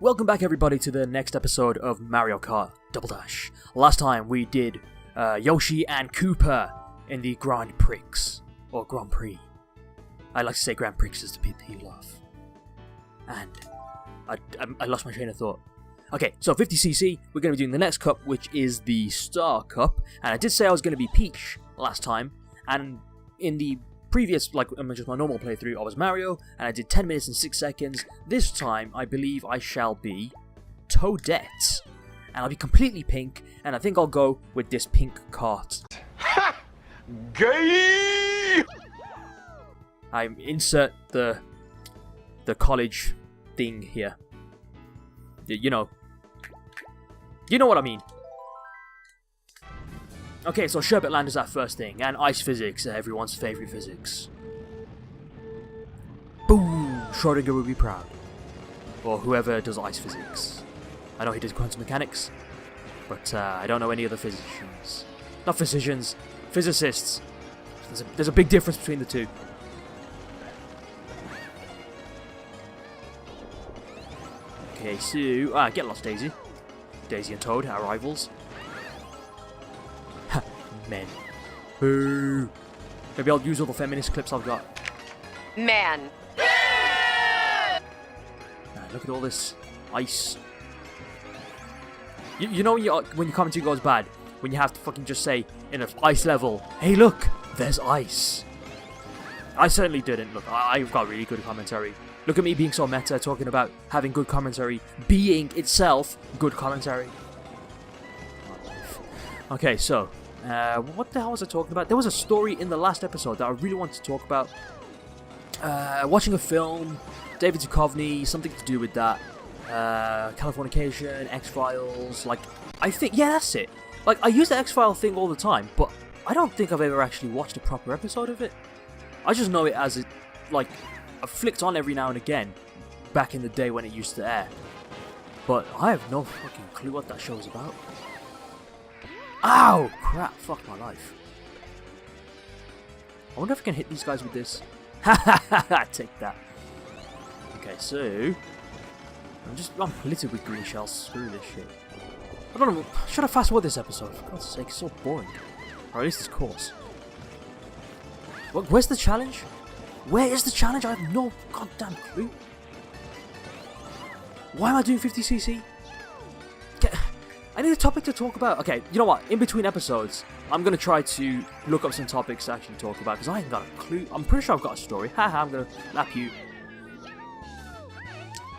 Welcome back everybody to the next episode of Mario Kart Double Dash. Last time we did Yoshi and Koopa in the Grand Prix, or Grand Prix. I like to say Grand Prix just to people off. And I lost my train of thought. Okay, so 50cc, we're going to be doing the next cup, which is the Star Cup. And I did say I was going to be Peach last time, and in the previous, just my normal playthrough, I was Mario, and I did 10 minutes and 6 seconds. This time, I believe I shall be Toadette. And I'll be completely pink, and I think I'll go with this pink cart. Ha! Gay! I insert the college thing here. You know what I mean. Okay, so Sherbet Land is our first thing, and ice physics, everyone's favourite physics. Boom! Schrodinger would be proud. Or whoever does ice physics. I know he does quantum mechanics, but I don't know any other physicians. Not physicians, physicists. There's a big difference between the two. Okay, so... get lost, Daisy. Daisy and Toad, our rivals. Men. Boo. Maybe I'll use all the feminist clips I've got. Man. Look at all this ice. You know when your commentary goes bad? When you have to fucking just say, in an ice level, hey look, there's ice. I certainly didn't. Look, I've got really good commentary. Look at me being so meta, talking about having good commentary, being itself good commentary. Okay, so... what the hell was I talking about? There was a story in the last episode that I really wanted to talk about. Watching a film, David Duchovny, something to do with that. Californication, X-Files, I think, yeah, that's it. I use the X-File thing all the time, but I don't think I've ever actually watched a proper episode of it. I just know it as I flicked on every now and again, back in the day when it used to air. But I have no fucking clue what that show's about. Ow! Crap, fuck my life. I wonder if I can hit these guys with this. Ha ha ha ha! Take that. Okay, so... I'm littered with green shells. Screw this shit. I don't know, should I fast forward this episode? For God's sake, it's so boring. Or at least this course. Where's the challenge? Where is the challenge? I have no goddamn clue. Why am I doing 50cc? I need a topic to talk about. Okay, you know what? In between episodes, I'm going to try to look up some topics to actually talk about, because I ain't got a clue. I'm pretty sure I've got a story. Haha, I'm going to lap you.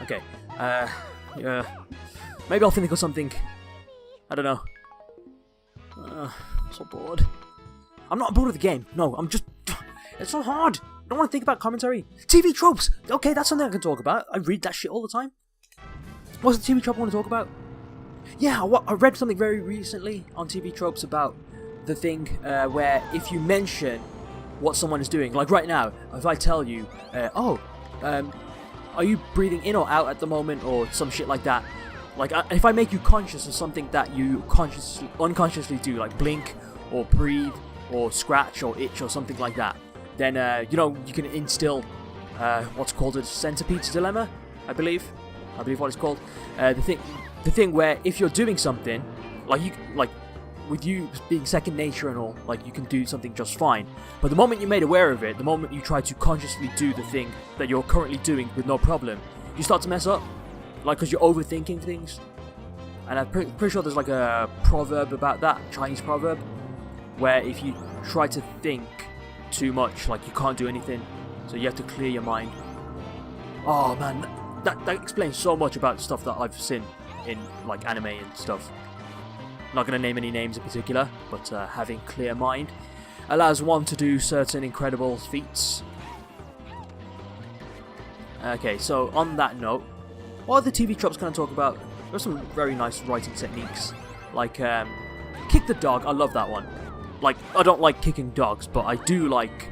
Okay, maybe I'll think of something. I don't know. I'm so bored. I'm not bored of the game. No, I'm just... It's so hard. I don't want to think about commentary. TV tropes! Okay, that's something I can talk about. I read that shit all the time. What's the TV trope I want to talk about? Yeah, I read something very recently on TV tropes about the thing where if you mention what someone is doing, like right now, if I tell you, are you breathing in or out at the moment, or some shit like that, if I make you conscious of something that you unconsciously do, like blink, or breathe, or scratch, or itch, or something like that, then, you can instill what's called a centipede's dilemma, I believe what it's called. The thing where if you're doing something, with you being second nature and all, you can do something just fine. But the moment you're made aware of it, the moment you try to consciously do the thing that you're currently doing with no problem, you start to mess up. Because you're overthinking things. And I'm pretty sure there's a proverb about that, Chinese proverb, where if you try to think too much, you can't do anything. So you have to clear your mind. Oh man, that explains so much about stuff that I've seen in anime and stuff. Not going to name any names in particular, but having clear mind allows one to do certain incredible feats. Okay, so on that note, what other TV tropes can I talk about? There's some very nice writing techniques, kick the dog. I love that one. I don't like kicking dogs, but I do like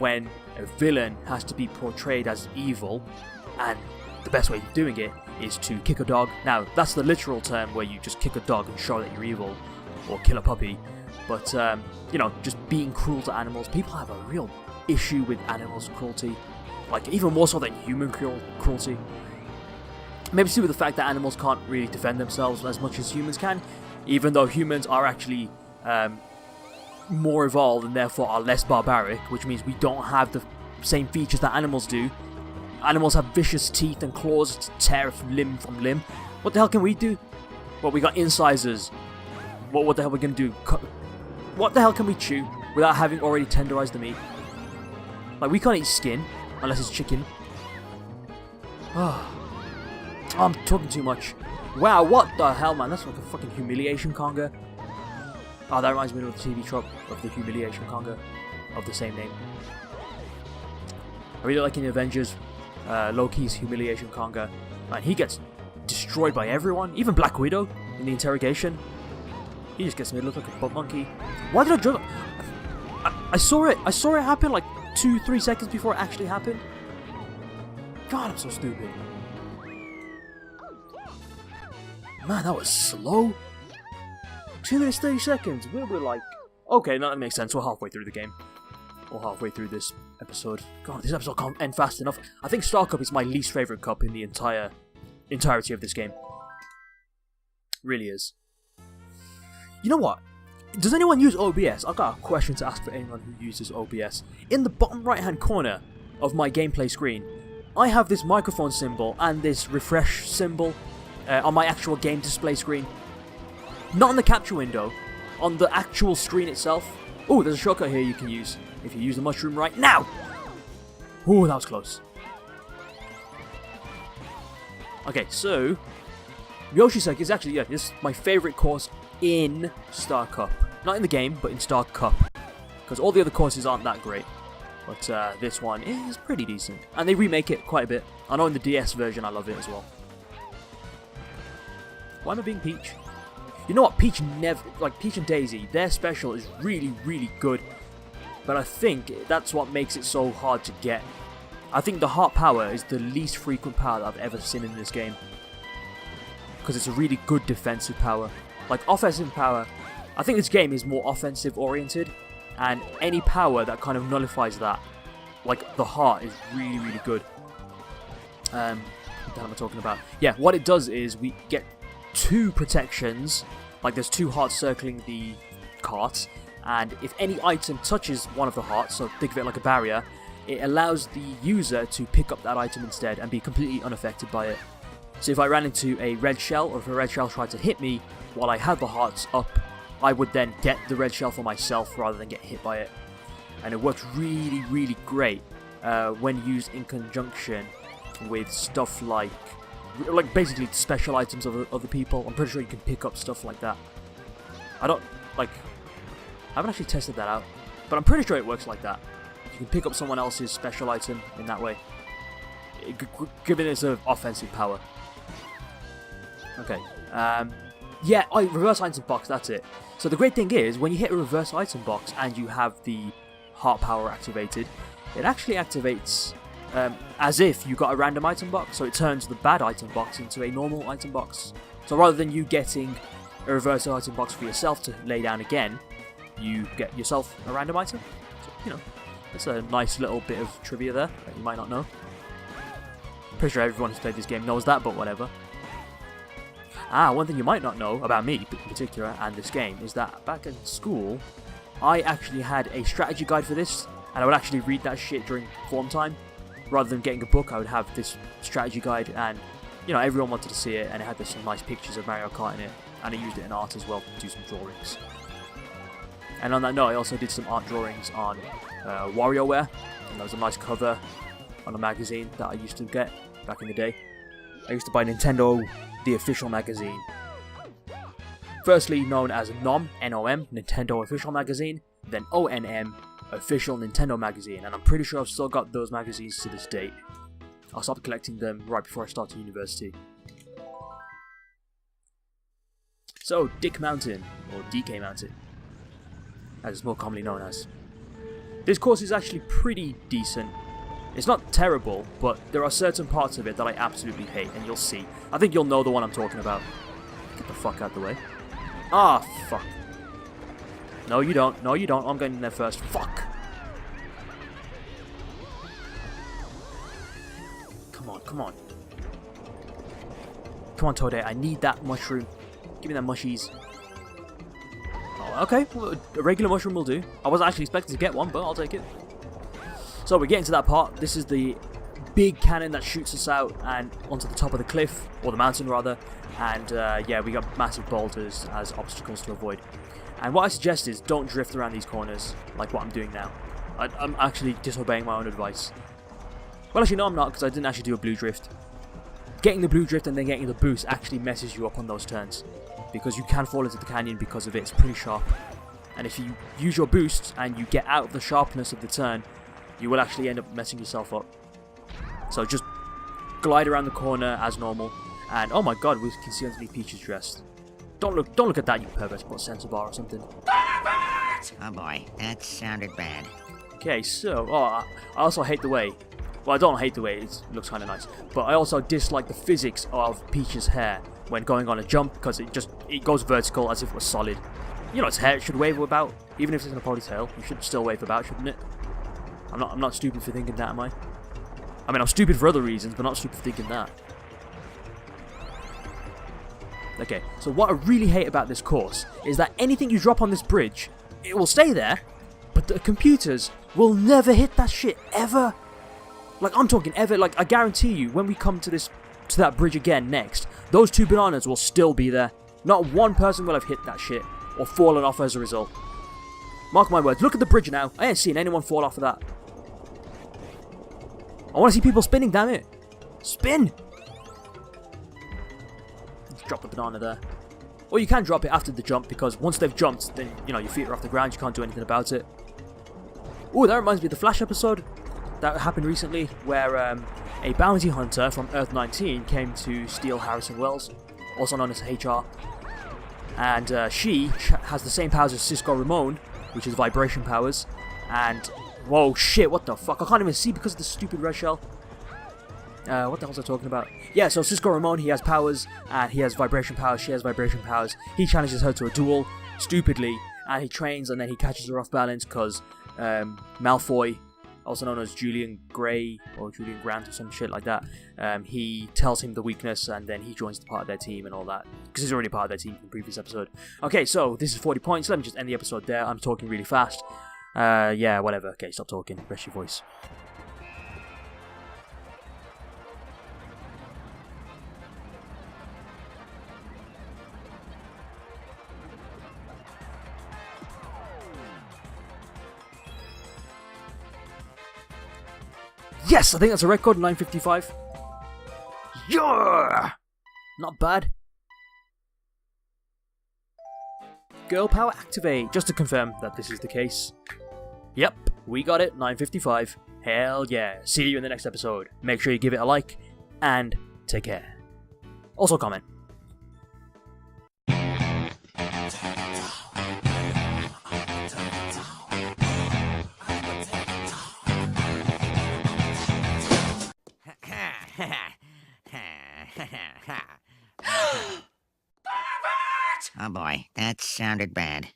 when a villain has to be portrayed as evil, and the best way of doing it is to kick a dog. Now, that's the literal term where you just kick a dog and show that you're evil, or kill a puppy. But, just being cruel to animals. People have a real issue with animals' cruelty. Even more so than human cruelty. Maybe to do with the fact that animals can't really defend themselves as much as humans can, even though humans are actually more evolved and therefore are less barbaric, which means we don't have the same features that animals do. Animals have vicious teeth and claws to tear limb from limb. What the hell can we do? Well, we got incisors. What the hell are we going to do? What the hell can we chew without having already tenderized the meat? Like, we can't eat skin unless it's chicken. I'm talking too much. Wow, what the hell, man? That's like a fucking humiliation conga. Oh, that reminds me of the TV trope of the humiliation conga of the same name. I really like in the Avengers, Loki's humiliation conga. Man, he gets destroyed by everyone, even Black Widow in the interrogation. He just gets made look like a butt monkey. Why did I drill? I saw it. I saw it happen like 2-3 seconds before it actually happened. God, I'm so stupid. Man, that was slow. 2 minutes 30 seconds. We were like, okay, no, that makes sense. We're halfway through the game. Or halfway through this episode. God, this episode can't end fast enough. I think Star Cup is my least favorite cup in the entirety of this game. Really is. You know what? Does anyone use OBS? I've got a question to ask for anyone who uses OBS. In the bottom right hand corner of my gameplay screen, I have this microphone symbol and this refresh symbol on my actual game display screen. Not on the capture window, on the actual screen itself. Oh, there's a shortcut here you can use if you use the mushroom right now. Oh, that was close. Okay, so Yoshi-Sek is actually, this is my favourite course in Star Cup. Not in the game, but in Star Cup. Because all the other courses aren't that great. But this one is pretty decent. And they remake it quite a bit. I know in the DS version I love it as well. Why am I being Peach? You know what, Peach and Daisy, their special is really, really good. But I think that's what makes it so hard to get. I think the heart power is the least frequent power that I've ever seen in this game. Because it's a really good defensive power. Like, offensive power, I think this game is more offensive oriented. And any power that kind of nullifies that, like the heart, is really, really good. What the hell am I talking about? Yeah, what it does is we get 2 protections. Like, there's 2 hearts circling the cart. And if any item touches one of the hearts, so think of it like a barrier, it allows the user to pick up that item instead and be completely unaffected by it. So if I ran into a red shell, or if a red shell tried to hit me while I had the hearts up, I would then get the red shell for myself rather than get hit by it. And it works really, really great when used in conjunction with stuff like basically special items of other people. I'm pretty sure you can pick up stuff like that. I haven't actually tested that out, but I'm pretty sure it works like that. You can pick up someone else's special item in that way, given its offensive power. Okay, yeah, reverse item box, that's it. So the great thing is, when you hit a reverse item box and you have the heart power activated, it actually activates as if you got a random item box, so it turns the bad item box into a normal item box. So rather than you getting a reverse item box for yourself to lay down again, you get yourself a random item. So, you know, that's a nice little bit of trivia there that you might not know. I'm pretty sure everyone who's played this game knows that, but whatever. One thing you might not know about me in particular and this game is that back in school, I actually had a strategy guide for this, and I would actually read that shit during form time. Rather than getting a book, I would have this strategy guide, and you know, everyone wanted to see it, and it had some nice pictures of Mario Kart in it, and I used it in art as well to do some drawings. And on that note, I also did some art drawings on WarioWare, and that was a nice cover on a magazine that I used to get back in the day. I used to buy Nintendo, the official magazine. Firstly known as NOM, N-O-M, Nintendo Official Magazine, then ONM, Official Nintendo Magazine, and I'm pretty sure I've still got those magazines to this date. I stopped collecting them right before I started university. So, Dick Mountain, or DK Mountain, as it's more commonly known as. This course is actually pretty decent. It's not terrible, but there are certain parts of it that I absolutely hate, and you'll see. I think you'll know the one I'm talking about. Get the fuck out of the way. Ah, fuck. No, you don't. No, you don't. I'm going in there first. Fuck. Come on, come on. Come on, Toadette, I need that mushroom. Give me that mushies. Oh, okay, well, a regular mushroom will do. I wasn't actually expecting to get one, but I'll take it. So we're getting to that part. This is the big cannon that shoots us out and onto the top of the cliff, or the mountain rather. And yeah, we got massive boulders as obstacles to avoid. And what I suggest is don't drift around these corners like what I'm doing now. I'm actually disobeying my own advice. Well, actually no, I'm not, because I didn't actually do a blue drift. Getting the blue drift and then getting the boost actually messes you up on those turns, because you can fall into the canyon because of it. It's pretty sharp, and if you use your boost and you get out of the sharpness of the turn, you will actually end up messing yourself up. So just glide around the corner as normal, and oh my god, we can see underneath Peach's dress. Don't look at that, you pervert. Put a sensor bar or something. Oh boy, that sounded bad. Okay, so I also hate the way. Well, I don't hate the way, it looks kind of nice, but I also dislike the physics of Peach's hair when going on a jump, because it goes vertical as if it was solid. You know, its hair should wave about, even if it's in a ponytail. You should still wave about, shouldn't it? I'm not stupid for thinking that, am I? I mean, I'm stupid for other reasons, but not stupid for thinking that. Okay, so what I really hate about this course is that anything you drop on this bridge, it will stay there, but the computers will never hit that shit, ever. Like, I'm talking ever. Like, I guarantee you, when we come to that bridge again next, those 2 bananas will still be there. Not one person will have hit that shit or fallen off as a result. Mark my words. Look at the bridge now. I ain't seen anyone fall off of that. I want to see people spinning, damn it. Spin! Let's drop the banana there. Or you can drop it after the jump, because once they've jumped, then, you know, your feet are off the ground. You can't do anything about it. Ooh, that reminds me of the Flash episode that happened recently, where a bounty hunter from Earth 19 came to steal Harrison Wells, also known as HR, and she has the same powers as Cisco Ramon, which is vibration powers, and whoa, shit, what the fuck, I can't even see because of the stupid red shell. What the hell was I talking about? Yeah, so Cisco Ramon, he has powers, and he has vibration powers, she has vibration powers. He challenges her to a duel, stupidly, and he trains, and then he catches her off balance, because Malfoy, also known as Julian Gray or Julian Grant or some shit like that, he tells him the weakness, and then he joins the part of their team and all that, because he's already part of their team from the previous episode. Okay, so this is 40 points. Let me just end the episode there. I'm talking really fast. Yeah, whatever. Okay, stop talking. Rest your voice. Yes, I think that's a record, 9:55. Yeah! Not bad. Girl power activate, just to confirm that this is the case. Yep, we got it, 9:55. Hell yeah. See you in the next episode. Make sure you give it a like, and take care. Also comment. Oh boy, that sounded bad.